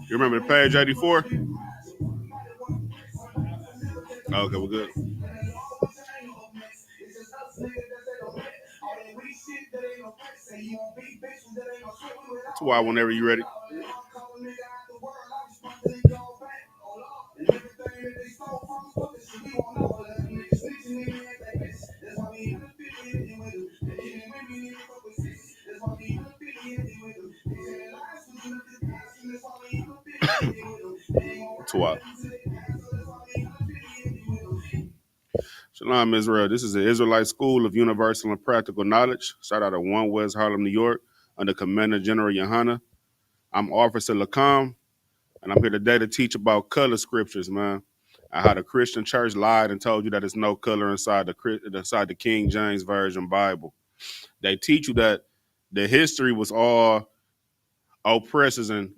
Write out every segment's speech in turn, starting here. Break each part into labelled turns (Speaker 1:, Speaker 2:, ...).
Speaker 1: You remember the page 84? Okay, we're good. That's why whenever you're ready. That's why. Shalom, Israel. This is the Israelite School of Universal and Practical Knowledge, straight out of 1 West Harlem, New York, under Commander General YAHANNA. I'm Officer Lacom, and I'm here today to teach about color scriptures, man, and how the Christian church lied and told you that there's no color inside the King James Version Bible. They teach you that the history was all oppressors and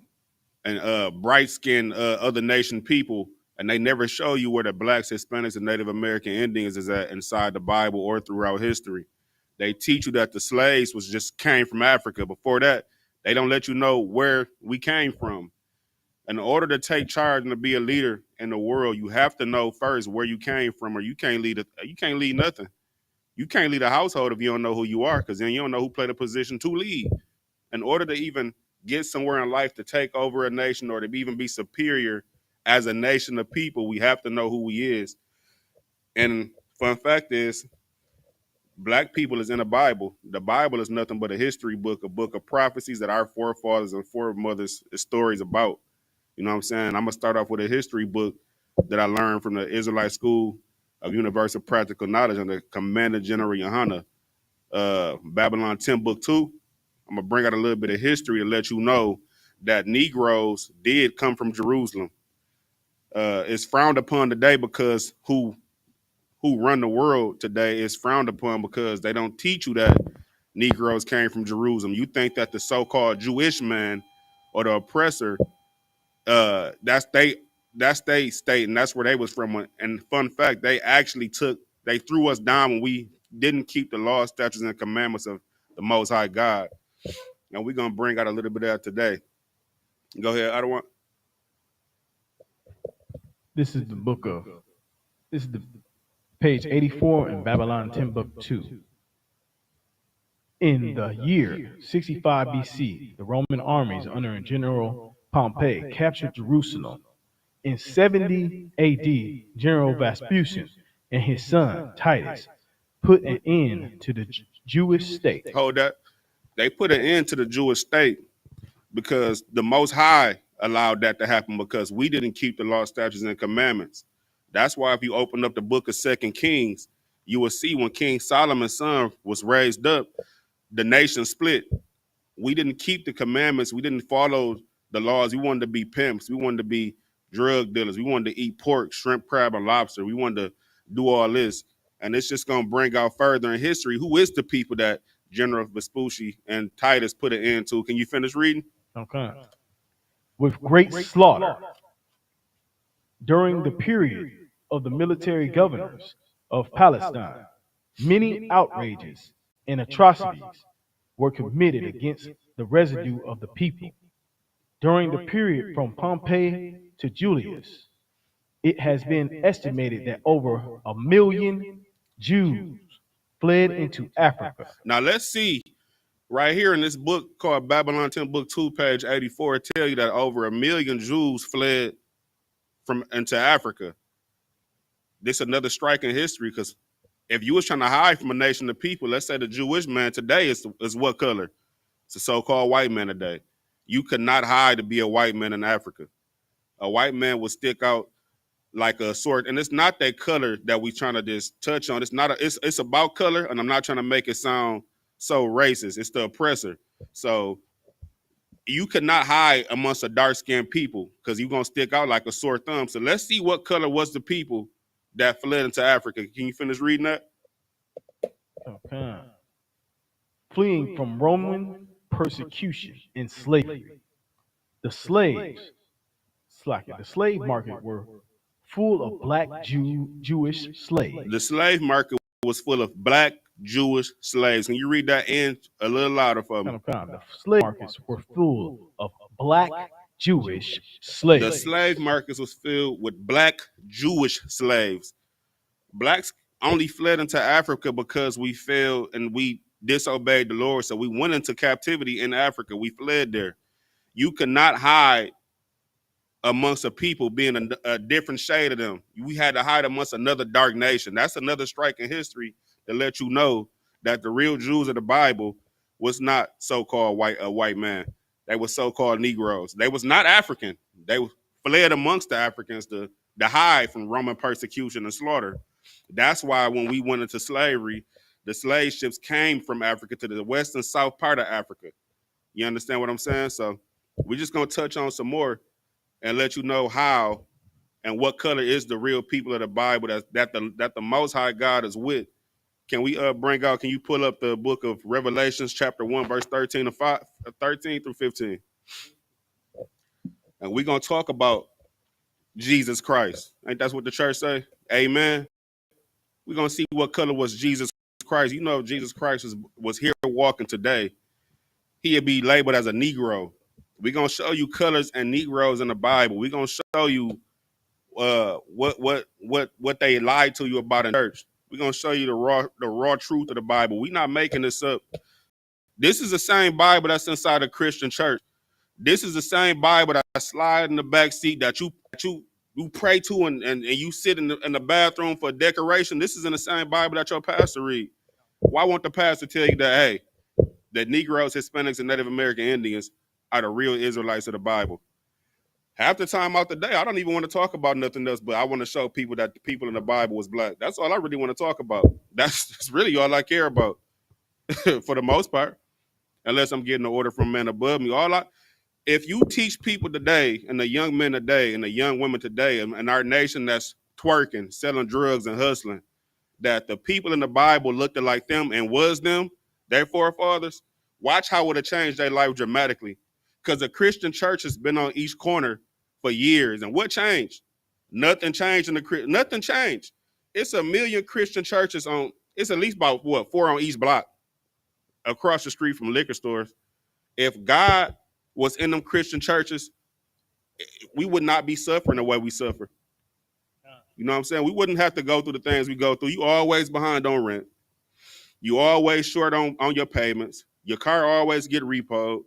Speaker 1: bright-skinned other nation people, and they never show you where the blacks, Hispanics, and Native American Indians is at inside the Bible or throughout history. They teach you that the slaves just came from Africa. Before that, they don't let you know where we came from. In order to take charge and to be a leader in the world, you have to know first where you came from, or you can't lead nothing. You can't lead a household if you don't know who you are, because then you don't know who played a position to lead. In order to even get somewhere in life to take over a nation or to even be superior as a nation of people, we have to know who we is. And fun fact is, black people is in the Bible. The Bible is nothing but a history book, a book of prophecies that our forefathers and foremothers stories about. You know what I'm saying? I'm gonna start off with a history book that I learned from the Israelite School of Universal Practical Knowledge under Commander General YAHANNA, Babylon 10 Book 2. I'm gonna bring out a little bit of history to let you know that Negroes did come from Jerusalem. It's frowned upon today because who run the world today is frowned upon because they don't teach you that Negroes came from Jerusalem. You think that the so-called Jewish man or the oppressor, that's they state, and that's where they was from. And fun fact, they threw us down when we didn't keep the law, statutes, and commandments of the Most High God. And we're gonna bring out a little bit of that today. Go ahead, I don't want.
Speaker 2: This is the page 84 in Babylon 10 Book 2. In the year 65 BC, the Roman armies under General Pompey captured Jerusalem. In 70 AD, General Vespucian and his son Titus put an end to the Jewish state.
Speaker 1: Hold that. They put an end to the Jewish state because the Most High allowed that to happen because we didn't keep the law, statutes, and commandments. That's why if you open up the book of 2 Kings, you will see when King Solomon's son was raised up, the nation split. We didn't keep the commandments. We didn't follow the laws. We wanted to be pimps. We wanted to be drug dealers. We wanted to eat pork, shrimp, crab, and lobster. We wanted to do all this. And it's just going to bring out further in history who is the people that General Vespucci and Titus put an end to. Can you finish reading?
Speaker 2: Okay. With great slaughter, during the period of the military governors of Palestine, many outrages and atrocities were committed against the residue of the people. During the period from Pompey to Julius, it has been estimated that over 1 million Jews fled into Africa.
Speaker 1: Now let's see. Right here in this book called Babylon 10 Book 2, page 84, it tell you that over 1 million Jews fled from into Africa. This is another strike in history, because if you was trying to hide from a nation of people, let's say the Jewish man today is what color? It's a so-called white man today. You could not hide to be a white man in Africa. A white man would stick out like a sword, and it's not that color that we trying to just touch on. It's not. It's about color, and I'm not trying to make it sound so racist. It's the oppressor. So you could not hide amongst a dark-skinned people, because you're gonna stick out like a sore thumb. So let's see what color was the people that fled into Africa. Can you finish reading that?
Speaker 2: Okay. Fleeing from Roman persecution and slavery. The slave market were full of black Jewish slaves.
Speaker 1: The slave market was full of black Jewish slaves. Can you read that in a little louder for me?
Speaker 2: The slave markets were full of black Jewish
Speaker 1: The
Speaker 2: slaves.
Speaker 1: slave markets was filled with black Jewish slaves. Blacks only fled into Africa because we failed and we disobeyed the Lord. So we went into captivity in Africa. We fled there. You cannot hide amongst a people being a different shade of them. We had to hide amongst another dark nation. That's another strike in history to let you know that the real Jews of the Bible was not so-called white man. They were so-called Negroes. They was not African. They fled amongst the Africans to hide from Roman persecution and slaughter. That's why when we went into slavery, the slave ships came from Africa to the west and south part of Africa. You understand what I'm saying? So we're just going to touch on some more and let you know how and what color is the real people of the Bible that the Most High God is with. Can we can you pull up the book of Revelations chapter 1 verse 13 through 15? And we're going to talk about Jesus Christ. Ain't that's what the church say? Amen. We're going to see what color was Jesus Christ. You know, if Jesus Christ was here walking today, he'd be labeled as a Negro. We're going to show you colors and Negroes in the Bible. We're going to show you what they lied to you about in church. We're going to show you the raw truth of the Bible. We're not making this up. This is the same Bible that's inside a Christian church. This is the same Bible that slide in the back seat that you pray to and you sit in the bathroom for decoration. This is in the same Bible that your pastor read. Why won't the pastor tell you that, hey, that Negroes, Hispanics, and Native American Indians are the real Israelites of the Bible? Half the time out the day, I don't even want to talk about nothing else, but I want to show people that the people in the Bible was black. That's all I really want to talk about. That's really all I care about for the most part, unless I'm getting an order from a man above me. If you teach people today, and the young men today, and the young women today, and our nation that's twerking, selling drugs, and hustling, that the people in the Bible looked like them and was them, their forefathers, watch how it would have changed their life dramatically. Because the Christian church has been on each corner for years. And what changed? Nothing changed nothing changed. It's 1 million Christian churches it's at least about 4 on each block across the street from liquor stores. If God was in them Christian churches, we would not be suffering the way we suffer. You know what I'm saying? We wouldn't have to go through the things we go through. You always behind on rent. You always short on your payments. Your car always get repoed.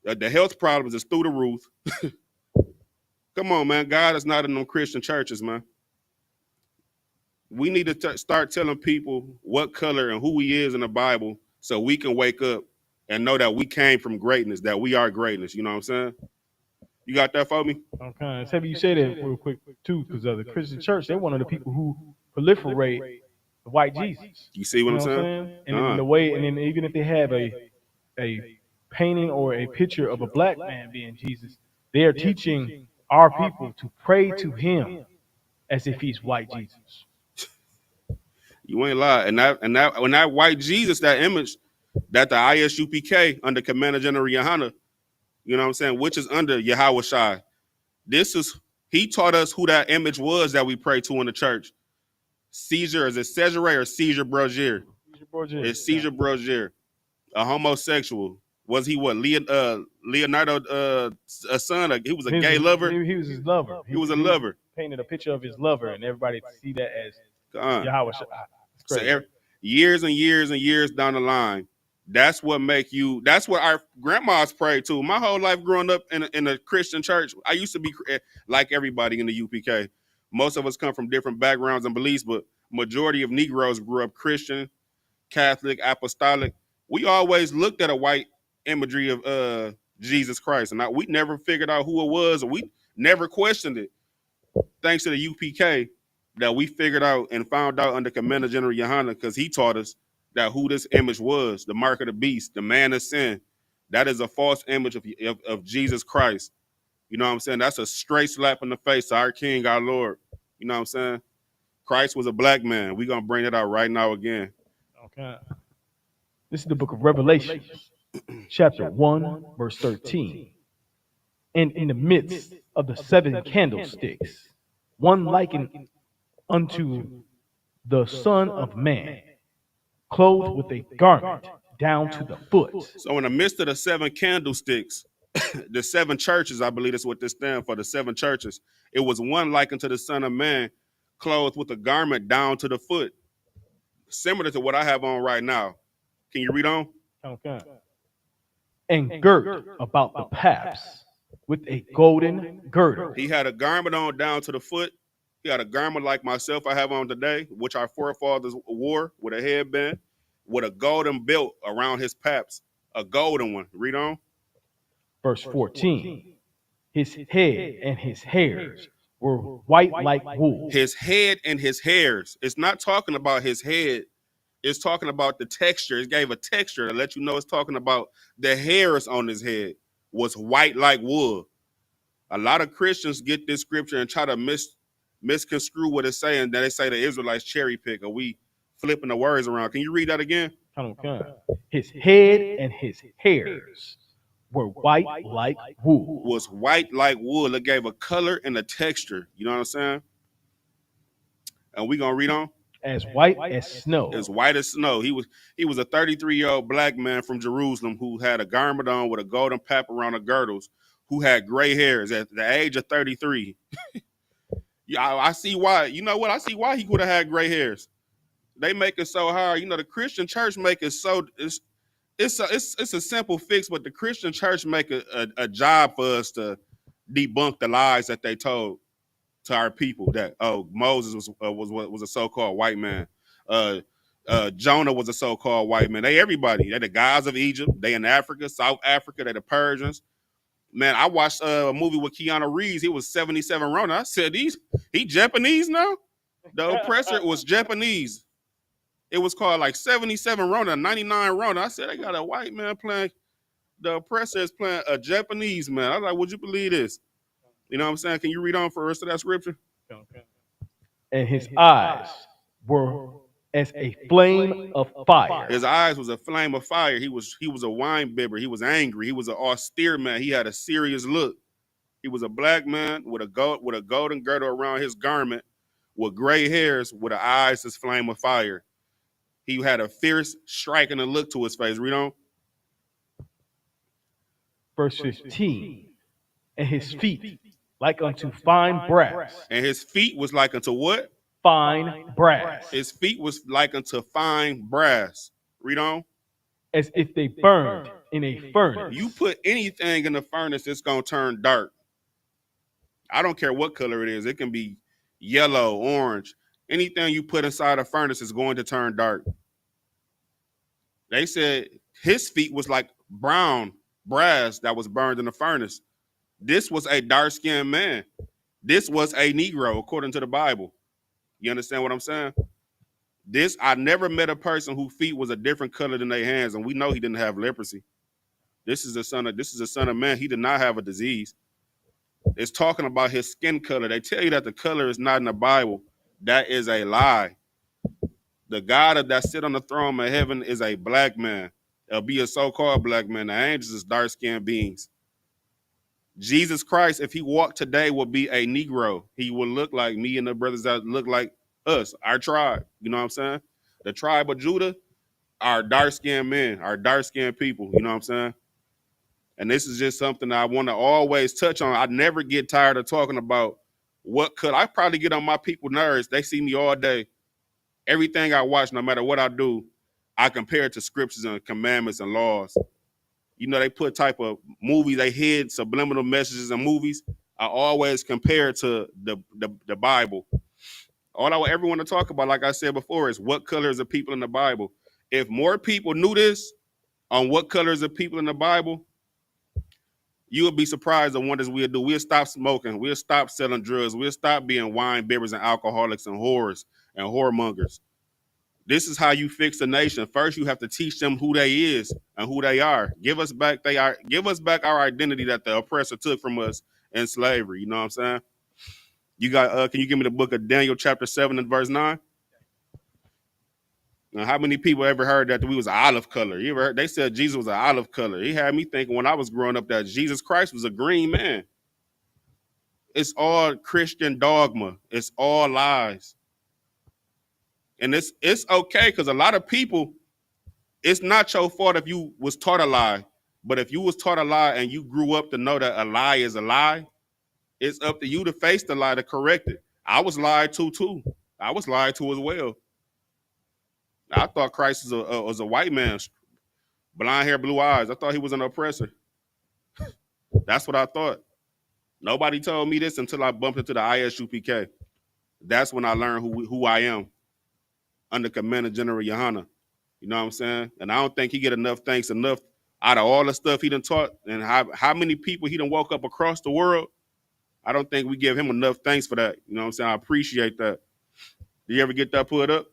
Speaker 1: The health problems is through the roof. Come on, man. God is not in them Christian churches, man. We need to start telling people what color and who he is in the Bible so we can wake up and know that we came from greatness, that we are greatness. You know what I'm saying? You got that for me?
Speaker 2: Okay. It's heavy you say that real quick, too, because the Christian church, they're one of the people who proliferate the white Jesus.
Speaker 1: You see what I'm saying?
Speaker 2: And in the way, and then even if they have a painting or a picture of a black man being Jesus, they are teaching our people to pray to him as if he's white Jesus.
Speaker 1: You ain't lie. And that white Jesus, that image, that the I.S.U.P.K under Commander General YAHANNA, you know what I'm saying, which is under Yahweh. He taught us who that image was that we pray to in the church. Caesar, is it Caesar or Caesar Borgia? It's Caesar Borgia, a homosexual. Was he what? Leonardo son? He was a gay
Speaker 2: His,
Speaker 1: lover.
Speaker 2: he was his lover.
Speaker 1: He was a lover.
Speaker 2: Painted a picture of his lover, and everybody see that as
Speaker 1: Uh,
Speaker 2: Yahweh. It's
Speaker 1: so
Speaker 2: crazy.
Speaker 1: years and years and years down the line, that's what make you. That's what our grandmas prayed to. My whole life growing up in a Christian church, I used to be like everybody in the UPK. Most of us come from different backgrounds and beliefs, but majority of Negroes grew up Christian, Catholic, Apostolic. We always looked at a white imagery of Jesus Christ, and we never figured out who it was, or we never questioned it. Thanks to the UPK, that we figured out and found out under Commander General YAHANNA, because he taught us that who this image was, the mark of the beast, the man of sin. That is a false image of Jesus Christ. You know what I'm saying? That's a straight slap in the face to our King, our Lord. You know what I'm saying? Christ was a black man. We're going to bring it out right now again.
Speaker 2: Okay. This is the book of Revelation, chapter 1, verse 13. And in the midst of the 7 candlesticks, one likened unto the Son of Man, clothed with a garment down to the foot.
Speaker 1: So in the midst of the 7 candlesticks, the 7 churches, I believe that's what this stands for, the 7 churches, it was one likened to the Son of Man, clothed with a garment down to the foot, similar to what I have on right now. Can you read on?
Speaker 2: Okay. And girt about the paps with a golden girdle.
Speaker 1: He had a garment on down to the foot. He had a garment like myself I have on today, which our forefathers wore, with a headband, with a golden belt around his paps, a golden one. Read on.
Speaker 2: Verse 14. His head and his hairs were white like wool.
Speaker 1: His head and his hairs. It's not talking about his head. It's talking about the texture. It gave a texture to let you know it's talking about the hairs on his head was white like wool. A lot of Christians get this scripture and try to misconstrue what it's saying. That they say the Israelites cherry pick, or we flipping the words around. Can you read that again?
Speaker 2: Okay. His head and his hairs were white like wool.
Speaker 1: Was white like wool. It gave a color and a texture. You know what I'm saying? And we gonna read on.
Speaker 2: As white as snow.
Speaker 1: As white as snow. He was a 33-year-old black man from Jerusalem who had a garment on with a golden pap around the girdles, who had gray hairs at the age of 33. Yeah, I see why. You know what? I see why he could have had gray hairs. They make it so hard. You know, the Christian church make it so it's a simple fix, but the Christian church make a job for us to debunk the lies that they told to our people, that Moses was a so-called white man, Jonah was a so-called white man. They the gods of Egypt. They in Africa, South Africa. They the Persians. Man, I watched a movie with Keanu Reeves. He was 77 Rona. I said, he Japanese now? The oppressor was Japanese. It was called like 77 Rona, 99 Rona. I said, they got a white man playing. The oppressor is playing a Japanese man. I was like, would you believe this? You know what I'm saying? Can you read on for the rest of that scripture?
Speaker 2: And his eyes were as a flame of fire.
Speaker 1: His eyes was a flame of fire. He was a wine bibber. He was angry. He was an austere man. He had a serious look. He was a black man with a golden girdle around his garment, with gray hairs, with the eyes as flame of fire. He had a fierce, striking look to his face. Read on.
Speaker 2: Verse 15. And his feet like unto fine brass.
Speaker 1: And his feet was like unto what?
Speaker 2: Fine brass.
Speaker 1: His feet was like unto fine brass. Read on.
Speaker 2: As if they burned in a furnace.
Speaker 1: You put anything in the furnace, it's going to turn dark. I don't care what color it is. It can be yellow, orange. Anything you put inside a furnace is going to turn dark. They said his feet was like brown brass that was burned in the furnace. This was a dark-skinned man. This was a Negro, according to the Bible. You understand what I'm saying? I never met a person whose feet was a different color than their hands, and we know he didn't have leprosy. This is a son of man. He did not have a disease. It's talking about his skin color. They tell you that the color is not in the Bible. That is a lie. The God that sit on the throne of heaven is a black man. It'll be a so-called black man. The angels is dark-skinned beings. Jesus Christ, if he walked today, would be a Negro. He would look like me and the brothers that look like us, our tribe. You know what I'm saying? The tribe of Judah are dark-skinned men, are dark-skinned people. You know what I'm saying? And this is just something I want to always touch on. I never get tired of talking about what could. I probably get on my people nerves. They see me all day. Everything I watch, no matter what I do, I compare it to scriptures and commandments and laws. You know, they put type of movies, they hid subliminal messages in movies. I always compare it to the Bible. All I would ever want to talk about, like I said before, is what colors are people in the Bible. If more people knew this on what colors are people in the Bible, you would be surprised at wonders we'll do. We'll stop smoking. We'll stop selling drugs. We'll stop being wine bibbers and alcoholics and whores and whoremongers. This is how you fix a nation. First, you have to teach them who they is and who they are. Give us back give us back our identity that the oppressor took from us in slavery. You know what I'm saying? You got can you give me the book of Daniel chapter 7 and verse 9? Now, how many people ever heard that we was an olive color? You ever heard they said Jesus was an olive color? He had me thinking when I was growing up that Jesus Christ was a green man. It's all Christian dogma. It's all lies. And it's okay because a lot of people, it's not your fault if you was taught a lie. But if you was taught a lie and you grew up to know that a lie is a lie, it's up to you to face the lie to correct it. I was lied to too. I was lied to as well. I thought Christ was a white man, blonde hair, blue eyes. I thought he was an oppressor. That's what I thought. Nobody told me this until I bumped into the I.S.U.P.K. That's when I learned who I am under Commander General YAHANNA. You know what I'm saying? And I don't think he get enough thanks enough out of all the stuff he done taught and how many people he done woke up across the world. I don't think we give him enough thanks for that. You know what I'm saying? I appreciate that. Did you ever get that put up?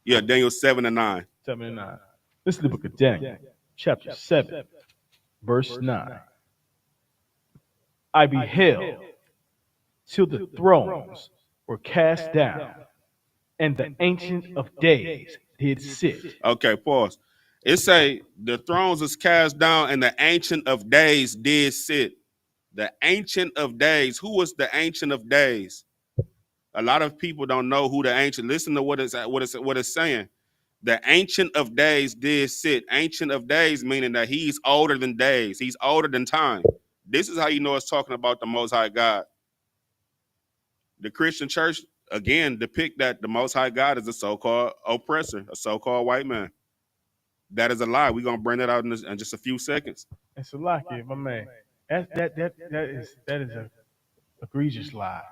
Speaker 1: Yeah, Daniel 7 and 9.
Speaker 2: 7 and 9. This is the book of Daniel, chapter 7, verse 9. I beheld till the thrones were cast down, and the Ancient of Days did sit.
Speaker 1: Okay, pause. It say the thrones is cast down, and the Ancient of Days did sit. The Ancient of Days. Who was the Ancient of Days? A lot of people don't know who the Ancient. Listen to what it's saying. The Ancient of Days did sit. Ancient of Days meaning that he's older than days. He's older than time. This is how you know it's talking about the Most High God. The Christian church, again, depict that the Most High God is a so-called oppressor, a so-called white man. That is a lie. We're going to bring that out in just a few seconds.
Speaker 2: It's a lie, my man. That is a egregious lie.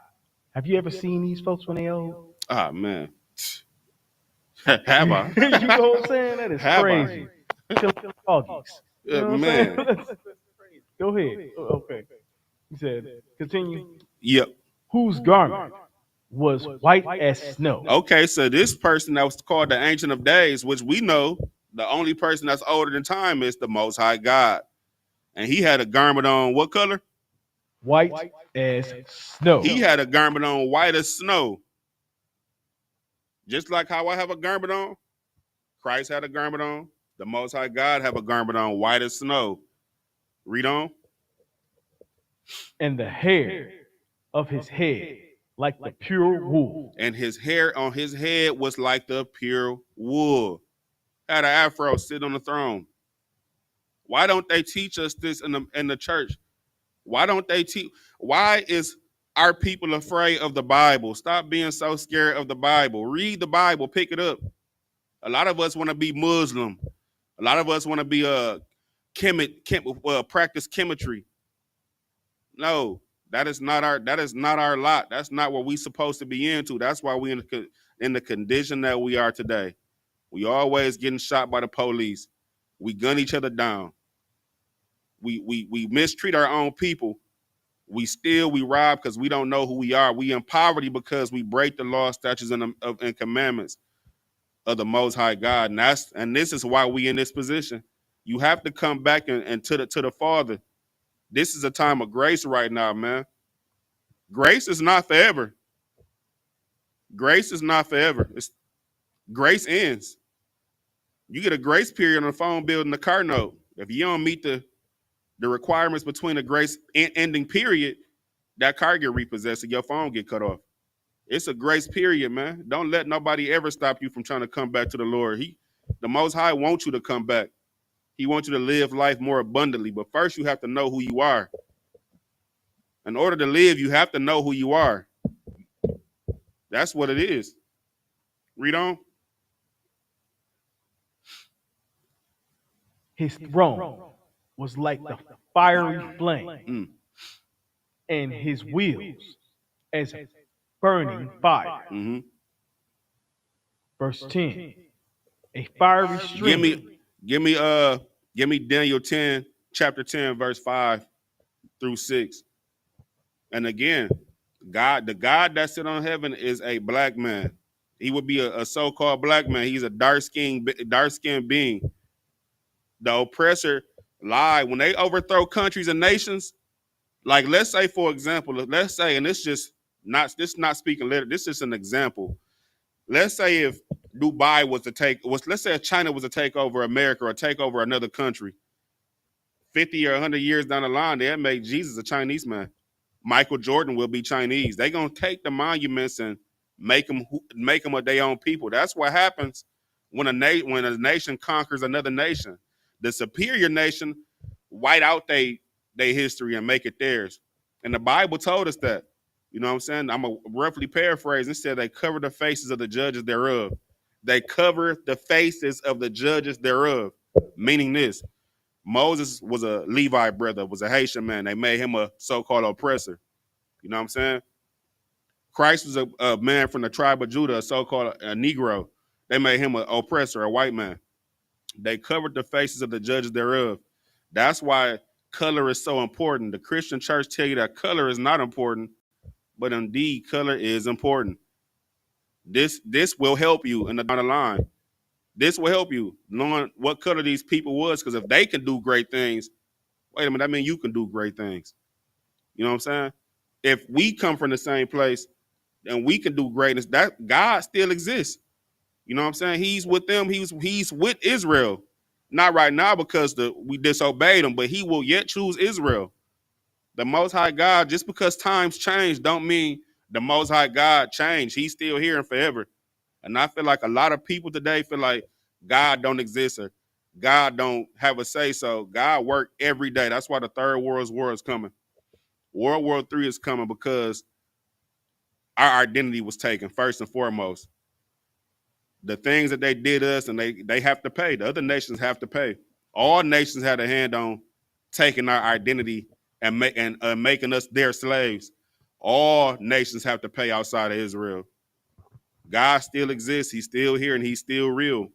Speaker 2: Have you ever seen these folks when they old?
Speaker 1: Ah, man. Have I?
Speaker 2: You know what I'm saying? That is
Speaker 1: Have
Speaker 2: crazy. Kill doggies. You know what
Speaker 1: man.
Speaker 2: I'm saying? Go ahead. Okay. He said, continue.
Speaker 1: Yep.
Speaker 2: Whose garment was white as snow.
Speaker 1: Okay, so this person that was called the Ancient of Days, which we know the only person that's older than time is the Most High God. And he had a garment on what color?
Speaker 2: White as snow.
Speaker 1: He had a garment on white as snow. Just like how I have a garment on, Christ had a garment on. The Most High God have a garment on white as snow. Read on.
Speaker 2: And the hair of his head like the pure wool.
Speaker 1: And his hair on his head was like the pure wool. Had an afro sit on the throne. Why don't they teach us this in the church? Why don't they teach? Why is our people afraid of the Bible? Stop being so scared of the Bible. Read the Bible. Pick it up. A lot of us want to be Muslim. A lot of us want to be practice chemistry. No, that is not our lot. That's not what we supposed to be into. That's why we in the condition that we are today. We always getting shot by the police. We gun each other down. We mistreat our own people. We steal, we rob because we don't know who we are. We in poverty because we break the law, statutes, and commandments of the Most High God. And this is why we in this position. You have to come back and to the Father. This is a time of grace right now, man. Grace is not forever. Grace is not forever. Grace ends. You get a grace period on the phone bill and the car note. If you don't meet the requirements between the grace ending period, that car get repossessed and your phone get cut off. It's a grace period, man. Don't let nobody ever stop you from trying to come back to the Lord. The Most High wants you to come back. He wants you to live life more abundantly. But first, you have to know who you are. In order to live, you have to know who you are. That's what it is. Read on.
Speaker 2: His throne was like the fiery flame,
Speaker 1: Mm.
Speaker 2: and his wheels as burning fire.
Speaker 1: Mm-hmm.
Speaker 2: Verse 10. A fiery
Speaker 1: Give me,
Speaker 2: stream.
Speaker 1: give me, give me Daniel 10, chapter 10, verse 5 through 6. And again, the God that sit on heaven is a black man. He would be a so-called black man. He's a dark-skinned being. The oppressor lied when they overthrow countries and nations. Like, let's say, for example, let's say, and this not speaking literally, this is an example. Let's say if Dubai let's say if China was to take over America or take over another country, 50 or 100 years down the line, they'll make Jesus a Chinese man. Michael Jordan will be Chinese. They're going to take the monuments and make them of their own people. That's what happens when a nation conquers another nation. The superior nation white out their history and make it theirs. And the Bible told us that. You know what I'm saying? I'm going to roughly paraphrase. It said they cover the faces of the judges thereof. They cover the faces of the judges thereof. Meaning this. Moses was a Levite brother, was a Haitian man. They made him a so-called oppressor. You know what I'm saying? Christ was a man from the tribe of Judah, a so-called a Negro. They made him an oppressor, a white man. They covered the faces of the judges thereof. That's why color is so important. The Christian church tell you that color is not important, but indeed color is important. This will help you in the down the line. This will help you knowing what color these people was, because if they can do great things, wait a minute, that means you can do great things. You know what I'm saying? If we come from the same place and we can do greatness, that God still exists. You know what I'm saying? He's with them. He's with Israel. Not right now because we disobeyed him, but he will yet choose Israel. The Most High God, just because times change, don't mean the Most High God changed. He's still here and forever. And I feel like a lot of people today feel like God don't exist or God don't have a say so. God work every day. That's why the third world's war is coming. World War III is coming because our identity was taken first and foremost. The things that they did us, and they have to pay. The other nations have to pay. All nations had a hand on taking our identity and making us their slaves. All nations have to pay outside of Israel. God still exists. He's still here, and he's still real.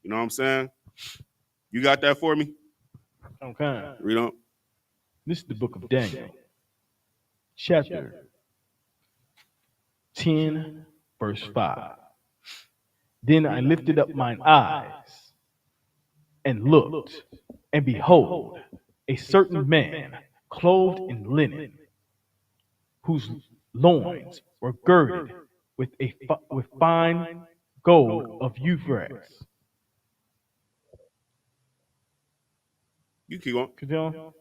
Speaker 1: You know what I'm saying? You got that for me?
Speaker 2: Okay.
Speaker 1: Read on.
Speaker 2: This is the book of Daniel, chapter 10, verse 5. Then I lifted up mine eyes and looked, and behold, a certain man clothed in linen, whose loins were girded with fine gold of Euphrates.
Speaker 1: You keep on.
Speaker 2: Continue.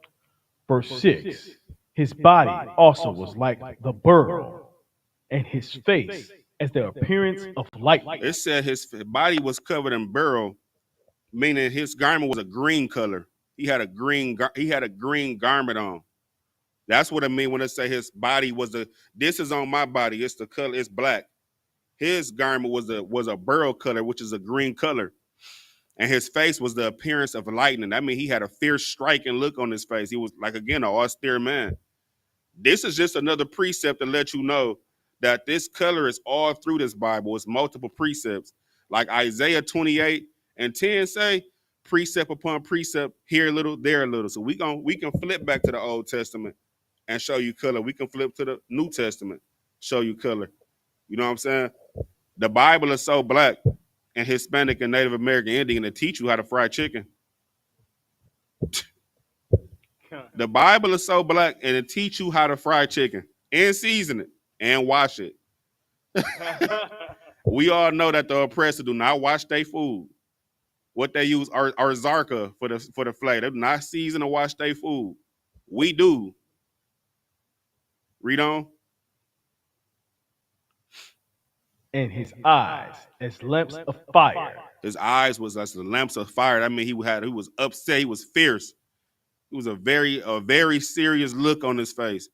Speaker 2: Verse 6. His body also was like the beryl, and his face as the appearance of lightning.
Speaker 1: It said his body was covered in beryl, meaning his garment was a green color. He had a green garment on. That's what I mean when I say his body was this is on my body. It's the color, it's black. His garment was a beryl color, which is a green color. And his face was the appearance of lightning. I mean, he had a fierce striking look on his face. He was like, again, an austere man. This is just another precept to let you know that this color is all through this Bible. It's multiple precepts. Like Isaiah 28 and 10 say, precept upon precept, here a little, there a little. So we can flip back to the Old Testament and show you color. We can flip to the New Testament, show you color. You know what I'm saying? The Bible is so black and Hispanic and Native American Indian to teach you how to fry chicken. The Bible is so black and it teach you how to fry chicken and season it and wash it. We all know that the oppressor do not wash their food. What they use are Zarka for the flavor. They do not season or wash their food. We do. Read on.
Speaker 2: and his eyes as lamps of fire.
Speaker 1: His eyes was as the lamps of fire. That mean he was upset. He was fierce. It was a very serious look on his face.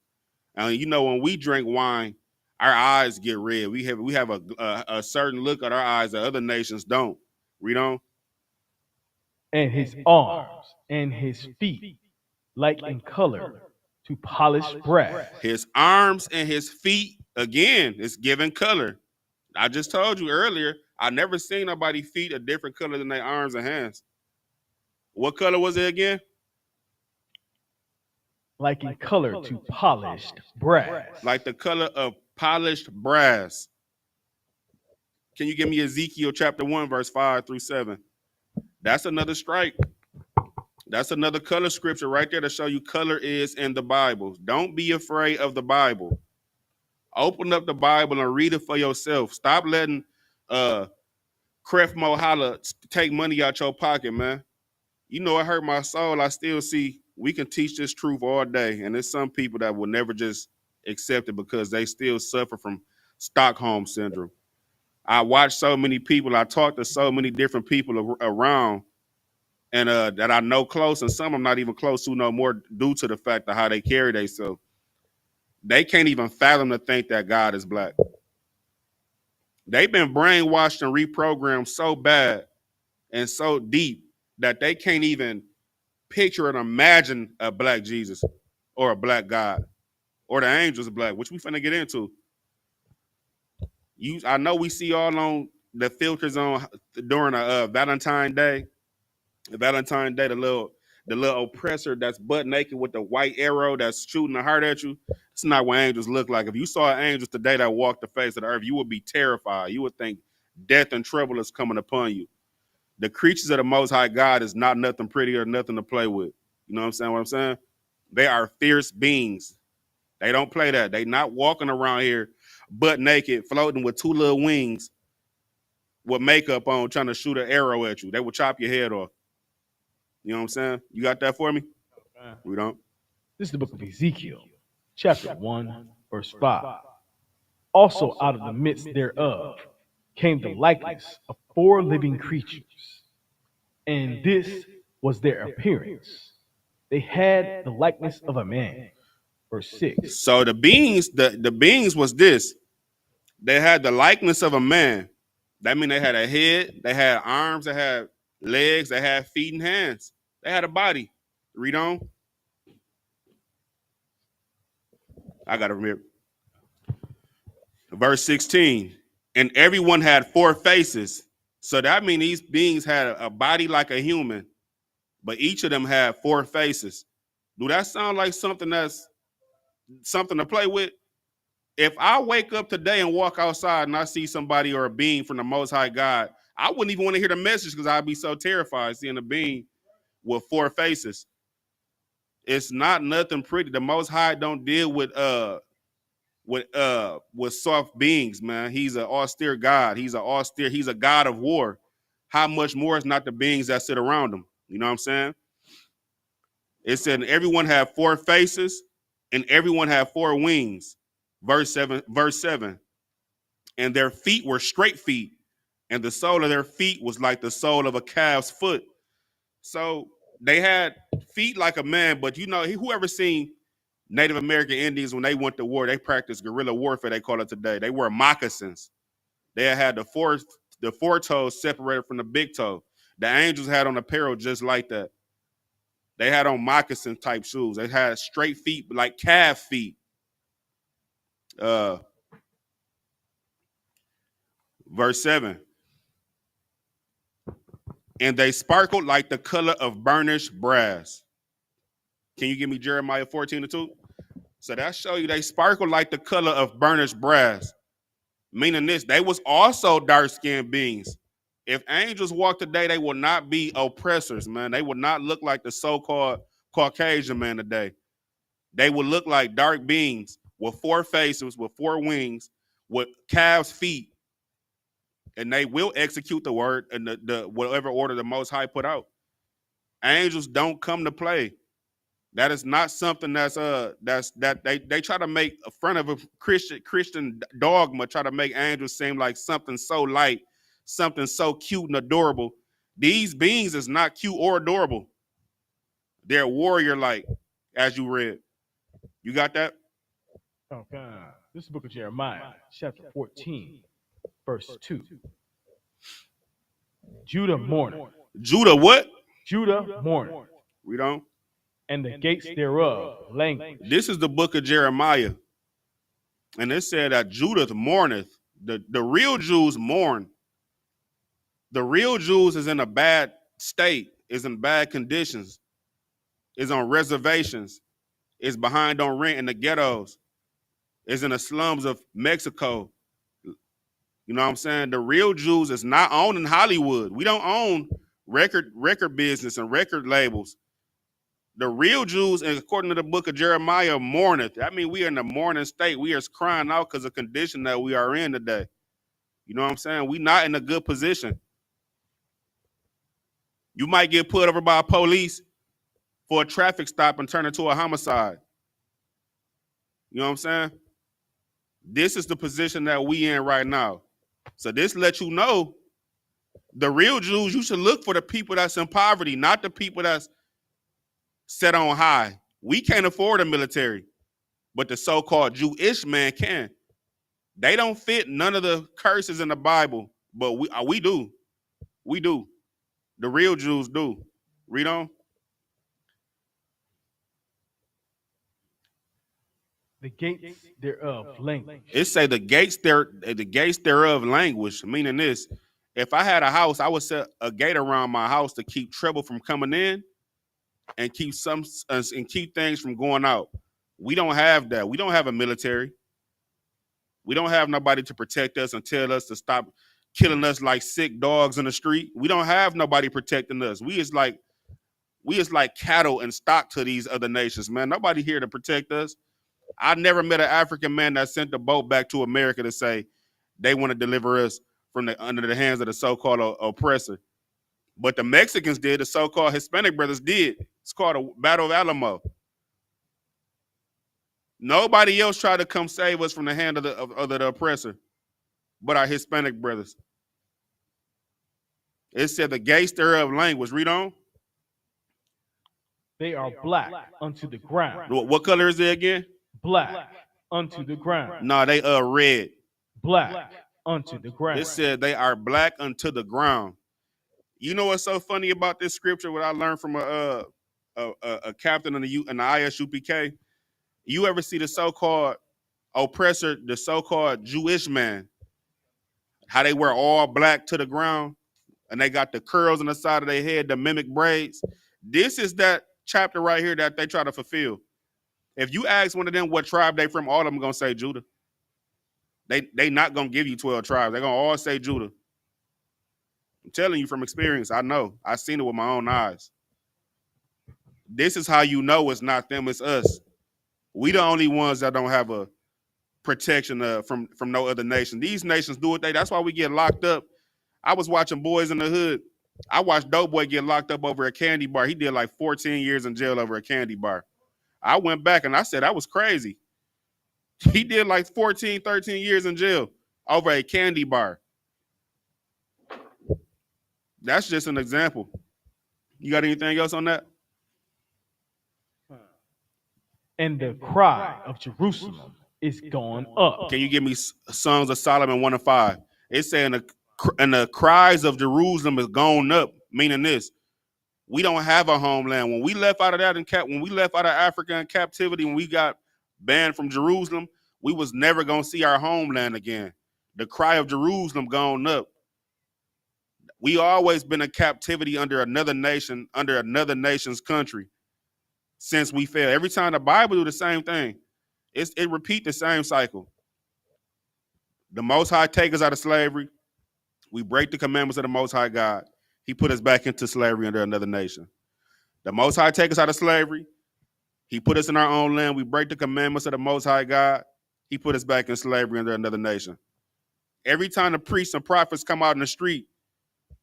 Speaker 1: And you know, when we drink wine, our eyes get red. We have a certain look at our eyes that other nations don't. Read on.
Speaker 2: And his arms and his feet like in color to polished brass.
Speaker 1: His arms and his feet, again, it's giving color. I just told you earlier, I never seen nobody feet a different color than their arms and hands. What color was it again?
Speaker 2: Like in color to polished brass.
Speaker 1: Like the color of polished brass. Can you give me Ezekiel chapter 1, verse 5 through 7? That's another strike. That's another color scripture right there to show you color is in the Bible. Don't be afraid of the Bible. Open up the Bible and read it for yourself. Stop letting Cref Mohala take money out your pocket, man. You know, it hurt my soul. I still see we can teach this truth all day. And there's some people that will never just accept it because they still suffer from Stockholm syndrome. I watch so many people. I talk to so many different people around and that I know close, and some I'm not even close to no more due to the fact of how they carry themselves. They can't even fathom to think that God is black. They've been brainwashed and reprogrammed so bad and so deep that they can't even picture and imagine a black Jesus or a black God or the angels black, which we finna get into. I know we see all on the filters on during a Valentine's Day. Valentine's Day, the little oppressor that's butt naked with the white arrow that's shooting the heart at you. It's not what angels look like. If you saw angels today that walked the face of the earth, you would be terrified. You would think death and trouble is coming upon you. The creatures of the Most High God is not nothing pretty or nothing to play with. You know what I'm saying? They are fierce beings. They don't play that. They not walking around here butt naked, floating with two little wings with makeup on, trying to shoot an arrow at you. They will chop your head off. You know what I'm saying? You got that for me? We don't.
Speaker 2: This is the book of Ezekiel, chapter 1, verse 5. Also out of the midst thereof came the likeness of four living creatures, and this was their appearance. They had the likeness of a man. Verse 6.
Speaker 1: So the beings was this. They had the likeness of a man. That means they had a head, they had arms, they had legs, they had feet and hands. They had a body. Read on. I got to remember. Verse 16. And everyone had four faces. So that means these beings had a body like a human, but each of them had four faces. Do that sound like something that's something to play with? If I wake up today and walk outside and I see somebody or a being from the Most High God, I wouldn't even want to hear the message because I'd be so terrified seeing a being with four faces. It's not nothing pretty. The Most High don't deal with soft beings, man. He's an austere God. He's a God of war. How much more is not the beings that sit around him? You know what I'm saying? It said everyone had four faces and everyone had four wings. Verse 7. And their feet were straight feet, and the sole of their feet was like the sole of a calf's foot. So they had feet like a man, but you know, whoever seen Native American Indians when they went to war, they practiced guerrilla warfare, they call it today. They wore moccasins. They had the four toes separated from the big toe. The angels had on apparel just like that. They had on moccasin type shoes. They had straight feet like calf feet. Verse 7. And they sparkled like the color of burnished brass. Can you give me Jeremiah 14:2? So that show you they sparkled like the color of burnished brass. Meaning this, they was also dark-skinned beings. If angels walk today, they will not be oppressors, man. They would not look like the so-called Caucasian man today. They would look like dark beings with four faces, with four wings, with calves' feet, and they will execute the word in the whatever order the Most High put out. Angels don't come to play. That is not something that they try to make a front of a Christian dogma, try to make angels seem like something so light, something so cute and adorable. These beings is not cute or adorable. They're warrior like, as you read. You got that?
Speaker 2: Okay. This is the book of Jeremiah, chapter 14, verse 2. Judah mourneth.
Speaker 1: Judah what?
Speaker 2: Judah mourneth,
Speaker 1: Read on.
Speaker 2: and the gates thereof languish.
Speaker 1: This is the book of Jeremiah. And it said that Judah mourneth. The real Jews mourn. The real Jews is in a bad state, is in bad conditions, is on reservations, is behind on rent in the ghettos, is in the slums of Mexico. You know what I'm saying? The real Jews is not owning Hollywood. We don't own record business and record labels. The real Jews, according to the book of Jeremiah, mourneth. That means we are in the mourning state. We are crying out because of the condition that we are in today. You know what I'm saying? We not in a good position. You might get pulled over by police for a traffic stop and turn into a homicide. You know what I'm saying? This is the position that we in right now. So this lets you know the real Jews, you should look for the people that's in poverty, not the people that's set on high. We can't afford a military, but the so-called Jewish man can. They don't fit none of the curses in the Bible, but we do. We do. The real Jews do. Read on.
Speaker 2: The gates thereof languish.
Speaker 1: It say the gates thereof languish, meaning this. If I had a house, I would set a gate around my house to keep trouble from coming in and keep things from going out. We don't have that. We don't have a military. We don't have nobody to protect us and tell us to stop killing us like sick dogs in the street. We don't have nobody protecting us. We is like cattle and stock to these other nations, man. Nobody here to protect us. I never met an African man that sent the boat back to America to say they want to deliver us from under the hands of the so-called oppressor. But the Mexicans did, the so-called Hispanic brothers did. It's called a Battle of Alamo. Nobody else tried to come save us from the hand of the oppressor, but our Hispanic brothers. It said the gates thereof language. Read on.
Speaker 2: They are black unto the ground.
Speaker 1: What color is it again?
Speaker 2: Black unto the ground.
Speaker 1: No, they red.
Speaker 2: Black unto the ground.
Speaker 1: It said they are black unto the ground. You know what's so funny about this scripture? What I learned from a captain in the I.S.U.P.K. You ever see the so-called oppressor, the so-called Jewish man, how they wear all black to the ground and they got the curls on the side of their head, the mimic braids? This is that chapter right here that they try to fulfill. If you ask one of them what tribe they from, all of them going to say Judah. They not going to give you 12 tribes. They're going to all say Judah. I'm telling you from experience. I know. I've seen it with my own eyes. This is how you know it's not them, it's us. We the only ones that don't have a protection from no other nation. These nations do it. That's why we get locked up. I was watching Boys in the Hood. I watched Doughboy get locked up over a candy bar. He did like 14 years in jail over a candy bar. I went back and I said, that was crazy. He did like 14, 13 years in jail over a candy bar. That's just an example. You got anything else on that?
Speaker 2: And the cry of Jerusalem is gone up.
Speaker 1: Can you give me Songs of Solomon 1 and 5? It's saying and the cries of Jerusalem is gone up, meaning this. We don't have a homeland. When we left out of that when we left out of Africa in captivity, when we got banned from Jerusalem, we was never gonna see our homeland again. The cry of Jerusalem gone up. We always been in captivity under another nation, under another nation's country, since we fell. Every time the Bible do the same thing, it repeat the same cycle. The Most High take us out of slavery. We break the commandments of the Most High God. He put us back into slavery under another nation. The Most High take us out of slavery. He put us in our own land. We break the commandments of the Most High God. He put us back in slavery under another nation. Every time the priests and prophets come out in the street,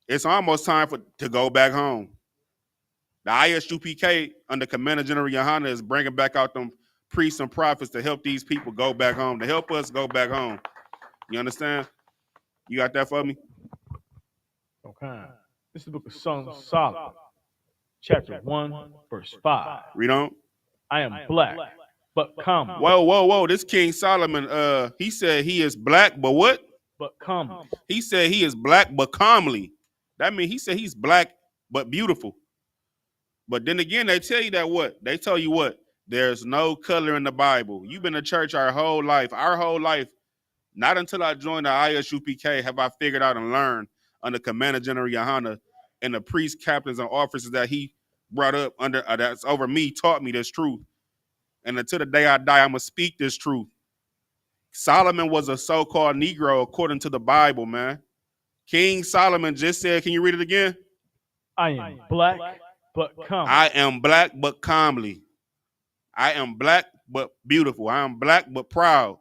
Speaker 1: it's almost time to go back home. The I.S.U.P.K under Commander General YAHANNA is bringing back out them priests and prophets to help these people go back home, to help us go back home. You understand? You got that for me?
Speaker 2: Okay. This is the book of Songs of Solomon, chapter 1, verse 5.
Speaker 1: Read on.
Speaker 2: I am black, but calm.
Speaker 1: Whoa. This King Solomon, he said he is black, but what?
Speaker 2: But calm.
Speaker 1: He said he is black, but calmly. That means he said he's black, but beautiful. But then again, they tell you that what? They tell you what? There's no color in the Bible. You've been to church our whole life. Not until I joined the I.S.U.P.K have I figured out and learned under Commander General YAHANNA and the priests, captains, and officers that he brought up under that's over me, taught me this truth. And until the day I die, I'm going to speak this truth. Solomon was a so-called Negro according to the Bible, man. King Solomon just said, can you read it again?
Speaker 2: I am black, but calm.
Speaker 1: I am black, but calmly. I am black, but beautiful. I am black, but proud.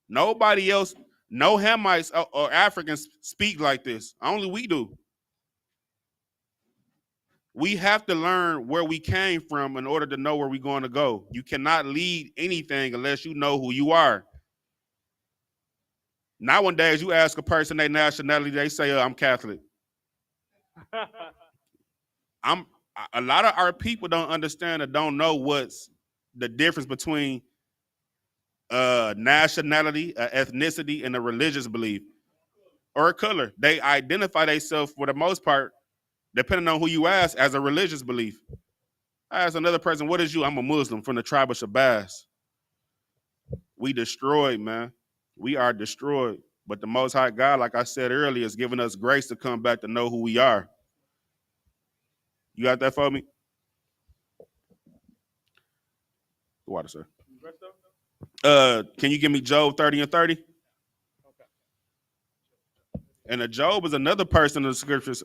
Speaker 1: Nobody else, no Hamites or Africans speak like this. Only we do. We have to learn where we came from in order to know where we're going to go. You cannot lead anything unless you know who you are. Nowadays, you ask a person their nationality, they say, I'm Catholic. A lot of our people don't understand or don't know what's the difference between nationality, ethnicity, and a religious belief or a color. They identify themselves for the most part, depending on who you ask, as a religious belief. I ask another person, what is you? I'm a Muslim from the tribe of Shabazz. We destroyed, man. We are destroyed. But the Most High God, like I said earlier, is giving us grace to come back to know who we are. You got that for me? Water, sir. Can you give me Job 30 and 30? Okay. And Job is another person in the scriptures,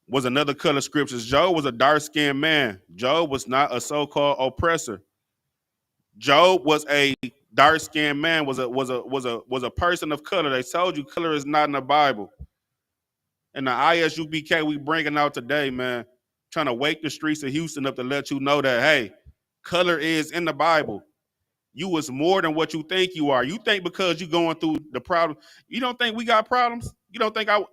Speaker 1: was another color scriptures. Job was a dark-skinned man. Job was not a so-called oppressor. Job was a dark-skinned man, was a person of color. They told you color is not in the Bible. And the I.S.U.P.K we bringing out today, man, trying to wake the streets of Houston up to let you know that, hey, color is in the Bible. You was more than what you think you are. You think because you going through the problem, you don't think we got problems? You don't think I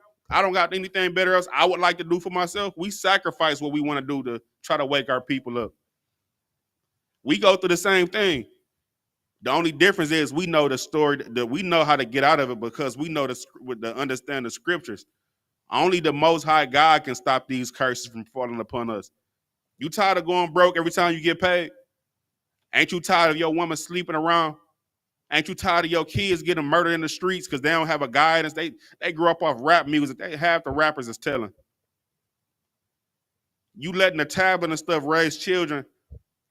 Speaker 1: don't got anything better else I would like to do for myself? We sacrifice what we want to do to try to wake our people up. We go through the same thing. The only difference is we know the story, that we know how to get out of it because we know the understand the scriptures. Only the Most High God can stop these curses from falling upon us. You tired of going broke every time you get paid? Ain't you tired of your woman sleeping around? Ain't you tired of your kids getting murdered in the streets because they don't have a guidance? They grew up off rap music. Half the rappers is telling. You letting the tablet and stuff raise children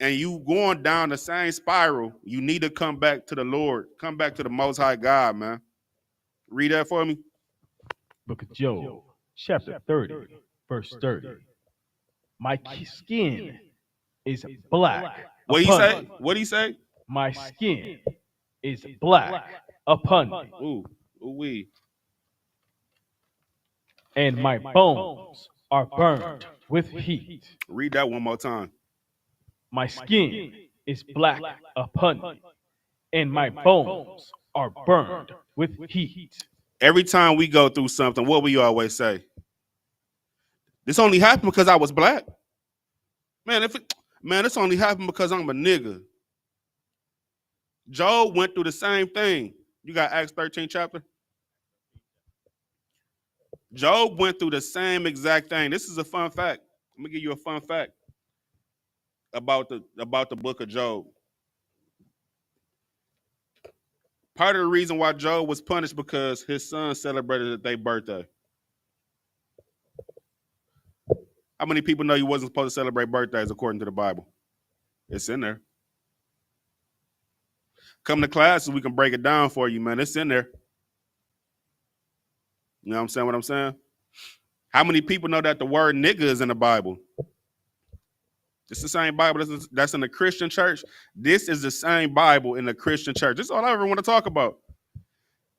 Speaker 1: and you going down the same spiral. You need to come back to the Lord. Come back to the Most High God, man. Read that for me.
Speaker 2: Book of Job, chapter 30, verse 30. My skin is black.
Speaker 1: What he say? What he say?
Speaker 2: My skin is black upon me.
Speaker 1: Ooh, wee.
Speaker 2: And my bones are burned with heat.
Speaker 1: Read that one more time.
Speaker 2: My skin is black upon me, and my bones are burned with heat.
Speaker 1: Every time we go through something, what we always say? This only happened because I was black. Man, this only happened because I'm a nigga. Job went through the same thing. You got Acts 13 chapter? Job went through the same exact thing. This is a fun fact. I'm gonna give you a fun fact about the book of Job. Part of the reason why Job was punished because his son celebrated their birthday. How many people know you wasn't supposed to celebrate birthdays according to the Bible? It's in there. Come to class so we can break it down for you, man. It's in there. You know what I'm saying? How many people know that the word nigga is in the Bible? It's the same Bible that's in the Christian church. This is the same Bible in the Christian church. This is all I ever want to talk about.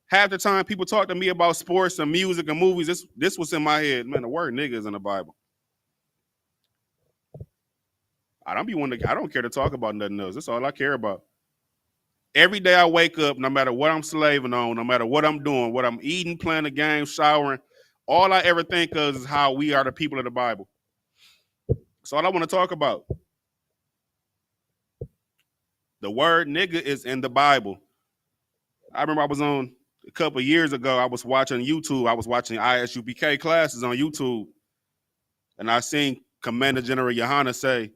Speaker 1: Half the time people talk to me about sports and music and movies, this was in my head. Man, the word nigga is in the Bible. I don't care to talk about nothing else. That's all I care about. Every day I wake up, no matter what I'm slaving on, no matter what I'm doing, what I'm eating, playing the game, showering, all I ever think of is how we are the people of the Bible. That's all I want to talk about. The word nigga is in the Bible. I remember I was on a couple of years ago, I was watching YouTube. I was watching I.S.U.P.K classes on YouTube. And I seen Commander General YAHANNA say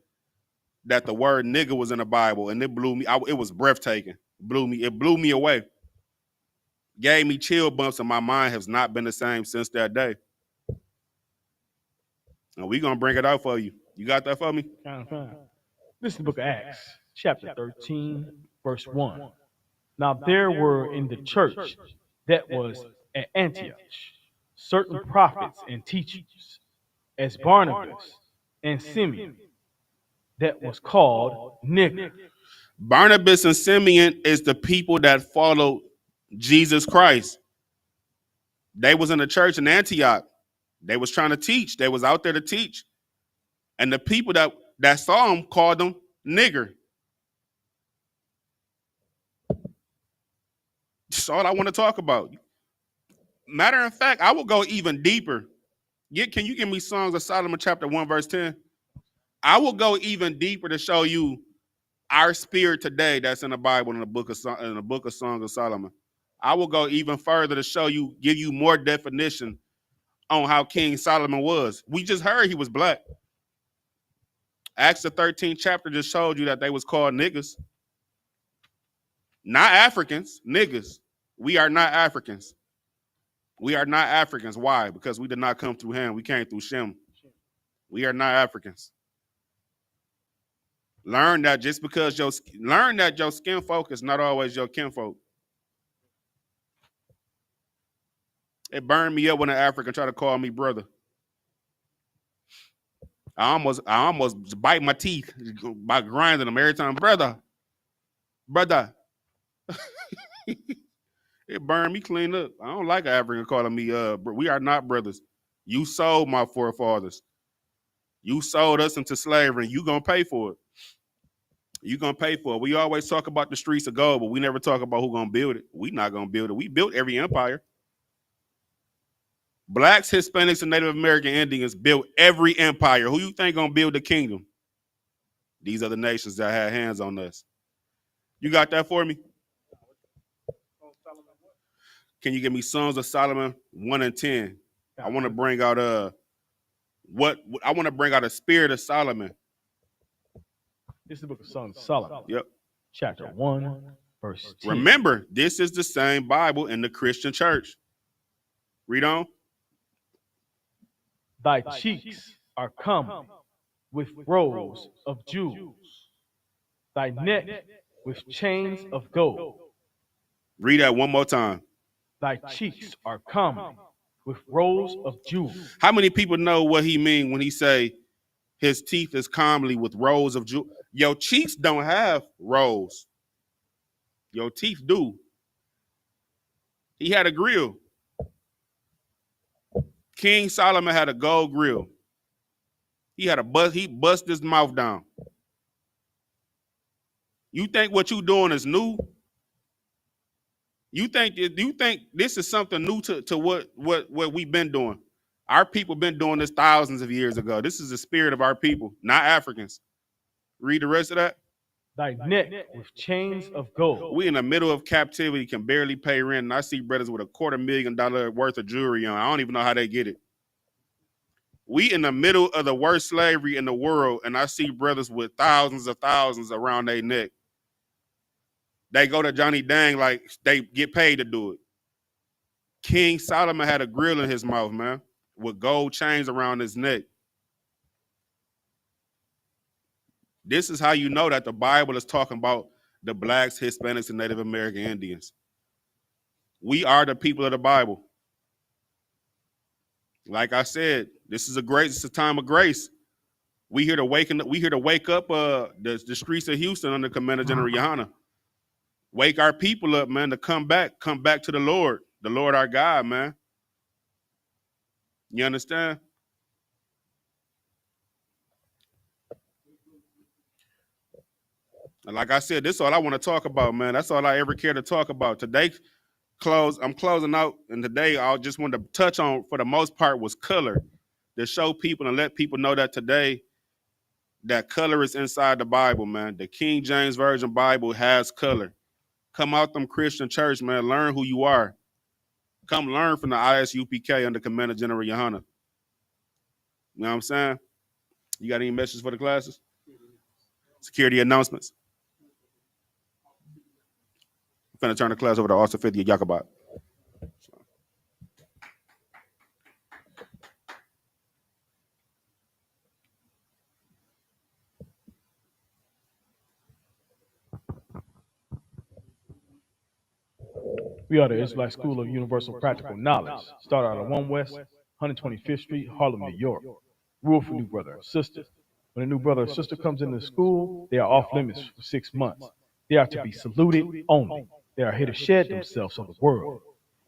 Speaker 1: that the word nigga was in the Bible. And it blew me. It was breathtaking. It blew me away. Gave me chill bumps, and my mind has not been the same since that day. And we gonna bring it out for you. You got that for me?
Speaker 2: Kind of fine. This is the book of Acts, chapter 13, verse 1. Now there were in the church that was at Antioch certain prophets and teachers, as Barnabas and Simeon, that was called Niger.
Speaker 1: Barnabas and Simeon is the people that followed Jesus Christ. They was in the church in Antioch. They was trying to teach. They was out there to teach. And the people that saw him called them nigger. That's all I want to talk about. Matter of fact, I will go even deeper. Can you give me Songs of Solomon chapter 1, verse 10? I will go even deeper to show you our spirit today that's in the Bible in the book of Songs of Solomon. I will go even further to show you, give you more definition on how King Solomon was. We just heard he was black. Acts the 13th chapter just showed you that they was called niggas. Not Africans, niggas. We are not Africans. We are not Africans. Why? Because we did not come through him. We came through Shem. We are not Africans. Learn that your skin folk is not always your kinfolk. It burned me up when an African tried to call me brother. I almost bite my teeth by grinding them every time, brother. It burned me clean up. I don't like an African calling me we are not brothers. You sold my forefathers. You sold us into slavery, and you gonna pay for it. You gonna pay for it. We always talk about the streets of gold, but we never talk about who gonna build it. We not gonna build it. We built every empire. Blacks, Hispanics, and Native American Indians built every empire. Who you think gonna build the kingdom? These are the nations that had hands on us. You got that for me? Can you give me Songs of Solomon 1 and 10? I want to bring out a spirit of Solomon.
Speaker 2: This is the book of Songs of Solomon.
Speaker 1: Yep.
Speaker 2: Chapter 1, verse 10.
Speaker 1: Remember, this is the same Bible in the Christian church. Read on.
Speaker 2: Thy cheeks are come with rows of jewels, thy neck with chains of gold.
Speaker 1: Read that one more time.
Speaker 2: Thy cheeks are come with rows of jewels.
Speaker 1: How many people know what he mean when he say his teeth is calmly with rows of jewels? Your cheeks don't have rows. Your teeth do. He had a grill. King Solomon had a gold grill. He bust his mouth down. You think what you doing is new? You think this is something new to what we've been doing? Our people been doing this thousands of years ago. This is the spirit of our people, not Africans. Read the rest of that.
Speaker 2: Thy neck with chains of gold.
Speaker 1: We in the middle of captivity, can barely pay rent, and I see brothers with $250,000 worth of jewelry on. I don't even know how they get it. We in the middle of the worst slavery in the world, and I see brothers with thousands around their neck. They go to Johnny Dang like they get paid to do it. King Solomon had a grill in his mouth, man, with gold chains around his neck. This is how you know that the Bible is talking about the blacks, Hispanics, and Native American Indians. We are the people of the Bible. Like I said, this is a time of grace. We here to wake up the streets of Houston under Commander General YAHANNA. Wake our people up, man, to come back to the Lord our God, man. You understand? And like I said, this is all I want to talk about, man. That's all I ever care to talk about. Today, I'm closing out, and today I just wanted to touch on, for the most part, was color. To show people and let people know that today, that color is inside the Bible, man. The King James Version Bible has color. Come out them Christian church, man. Learn who you are. Come learn from the I.S.U.P.K under Commander General YAHANNA. You know what I'm saying? You got any messages for the classes? Security announcements. I'm finna turn the class over to Officer 50 Yakubat.
Speaker 2: We are the Israelite School of Universal Practical Knowledge. Start out at 1 West, 125th Street, Harlem, New York. Rule for new brother and sister. When a new brother or sister comes into the school, they are off limits for 6 months. They are to be saluted only. They are here to shed themselves on the world.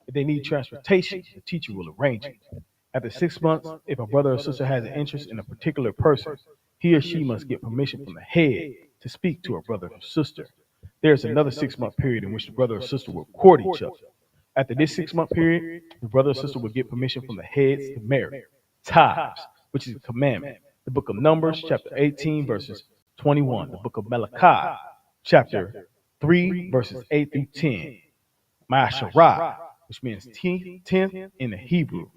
Speaker 2: If they need transportation, the teacher will arrange it. After 6 months, if a brother or sister has an interest in a particular person, he or she must get permission from the head to speak to a brother or sister. There is another 6 month period in which the brother or sister will court each other. After this 6 month period, the brother or sister will get permission from the heads to marry. Tithes, which is a commandment. The book of Numbers, chapter 18, verses 21. The book of Malachi, chapter 3, verses 8 through 10. Ma'asharah, which means tenth in the Hebrew.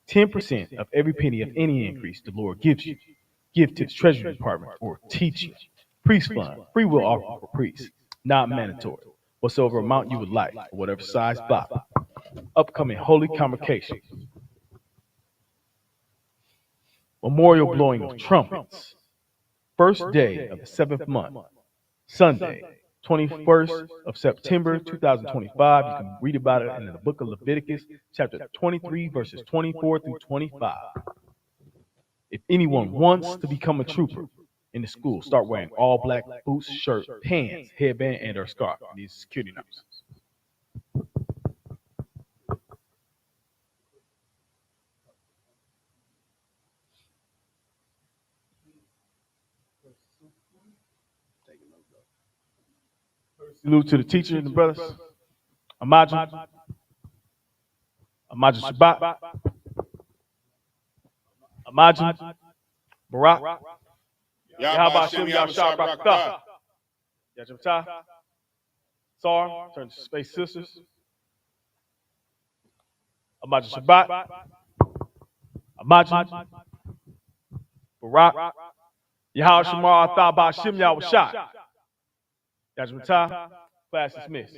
Speaker 2: 10% of every penny of any increase the Lord gives you. Give to the Treasury Department or teacher. Priest fund, free will offering for priests, not mandatory. Whatsoever amount you would like, or whatever size Bible. Upcoming holy convocation. Memorial blowing of trumpets. First day of the 7th month. Sunday, 21st of September 2025. You can read about it in the book of Leviticus, chapter 23, verses 24 through 25. If anyone wants to become a trooper in the school, start wearing all black boots, shirt, pants, headband, and or scarf. These security numbers. Salute to the teachers and the brothers. Imagine Shabbat. Imagine Barak. Yahaba Shem Yahshua Barakatah. Yajamtah. Sar, turn to Space Sisters. Imagine Shabbat. Imagine Barak. Yahweh Shemar Athah Ba Shem Yahweh Shah. Yajamtah. Class dismissed.